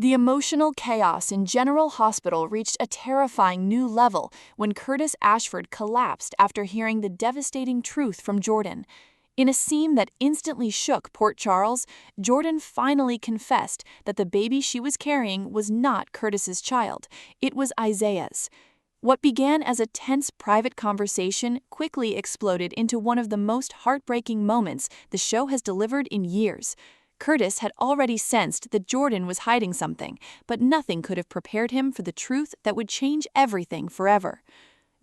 The emotional chaos in General Hospital reached a terrifying new level when Curtis Ashford collapsed after hearing the devastating truth from Jordan. In a scene that instantly shook Port Charles, Jordan finally confessed that the baby she was carrying was not Curtis's child, it was Isaiah's. What began as a tense private conversation quickly exploded into one of the most heartbreaking moments the show has delivered in years. Curtis had already sensed that Jordan was hiding something, but nothing could have prepared him for the truth that would change everything forever.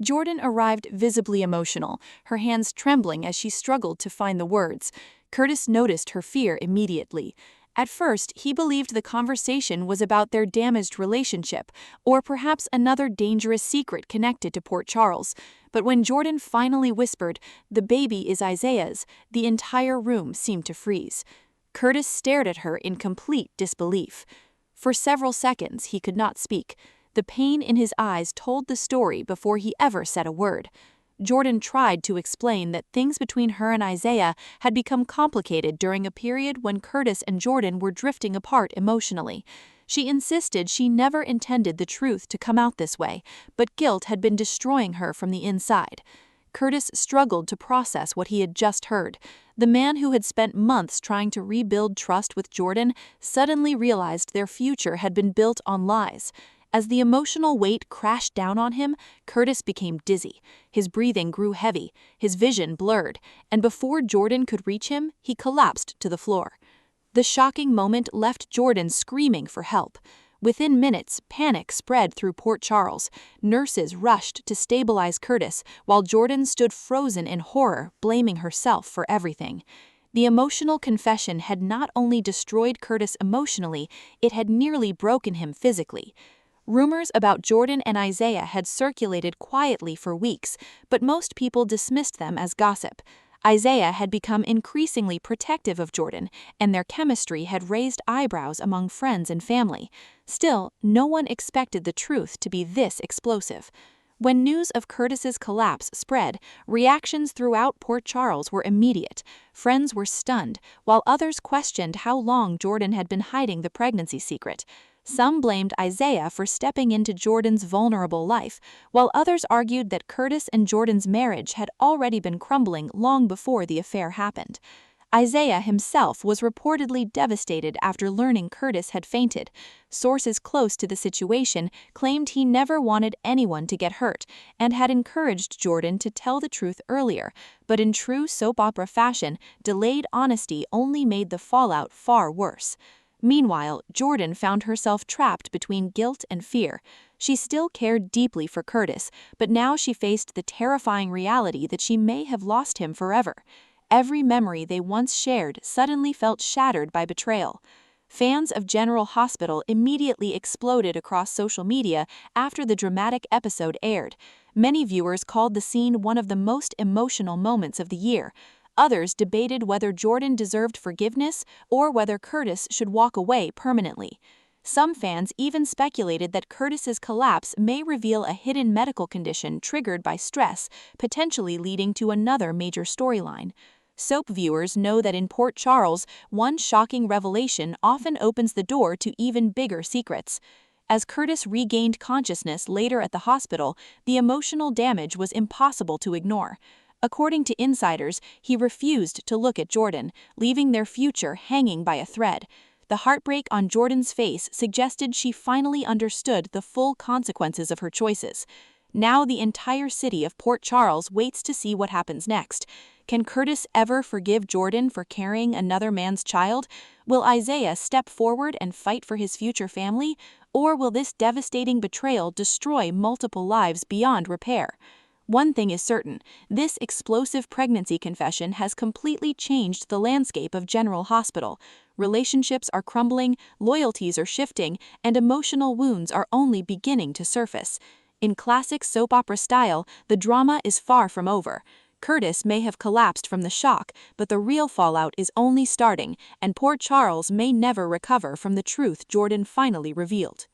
Jordan arrived visibly emotional, her hands trembling as she struggled to find the words. Curtis noticed her fear immediately. At first, he believed the conversation was about their damaged relationship, or perhaps another dangerous secret connected to Port Charles. But when Jordan finally whispered, "The baby is Isaiah's," the entire room seemed to freeze. Curtis stared at her in complete disbelief. For several seconds, he could not speak. The pain in his eyes told the story before he ever said a word. Jordan tried to explain that things between her and Isaiah had become complicated during a period when Curtis and Jordan were drifting apart emotionally. She insisted she never intended the truth to come out this way, but guilt had been destroying her from the inside. Curtis struggled to process what he had just heard. The man who had spent months trying to rebuild trust with Jordan suddenly realized their future had been built on lies. As the emotional weight crashed down on him, Curtis became dizzy. His breathing grew heavy, his vision blurred, and before Jordan could reach him, he collapsed to the floor. The shocking moment left Jordan screaming for help. Within minutes, panic spread through Port Charles. Nurses rushed to stabilize Curtis, while Jordan stood frozen in horror, blaming herself for everything. The emotional confession had not only destroyed Curtis emotionally, it had nearly broken him physically. Rumors about Jordan and Isaiah had circulated quietly for weeks, but most people dismissed them as gossip. Isaiah had become increasingly protective of Jordan, and their chemistry had raised eyebrows among friends and family. Still, no one expected the truth to be this explosive. When news of Curtis's collapse spread, reactions throughout Port Charles were immediate. Friends were stunned, while others questioned how long Jordan had been hiding the pregnancy secret. Some blamed Isaiah for stepping into Jordan's vulnerable life, while others argued that Curtis and Jordan's marriage had already been crumbling long before the affair happened. Isaiah himself was reportedly devastated after learning Curtis had fainted. Sources close to the situation claimed he never wanted anyone to get hurt and had encouraged Jordan to tell the truth earlier, but in true soap opera fashion, delayed honesty only made the fallout far worse. Meanwhile, Jordan found herself trapped between guilt and fear. She still cared deeply for Curtis, but now she faced the terrifying reality that she may have lost him forever. Every memory they once shared suddenly felt shattered by betrayal. Fans of General Hospital immediately exploded across social media after the dramatic episode aired. Many viewers called the scene one of the most emotional moments of the year. Others debated whether Jordan deserved forgiveness or whether Curtis should walk away permanently. Some fans even speculated that Curtis's collapse may reveal a hidden medical condition triggered by stress, potentially leading to another major storyline. Soap viewers know that in Port Charles, one shocking revelation often opens the door to even bigger secrets. As Curtis regained consciousness later at the hospital, the emotional damage was impossible to ignore. According to insiders, he refused to look at Jordan, leaving their future hanging by a thread. The heartbreak on Jordan's face suggested she finally understood the full consequences of her choices. Now the entire city of Port Charles waits to see what happens next. Can Curtis ever forgive Jordan for carrying another man's child? Will Isaiah step forward and fight for his future family? Or will this devastating betrayal destroy multiple lives beyond repair? One thing is certain, this explosive pregnancy confession has completely changed the landscape of General Hospital. Relationships are crumbling, loyalties are shifting, and emotional wounds are only beginning to surface. In classic soap opera style, the drama is far from over. Curtis may have collapsed from the shock, but the real fallout is only starting, and Port Charles may never recover from the truth Jordan finally revealed.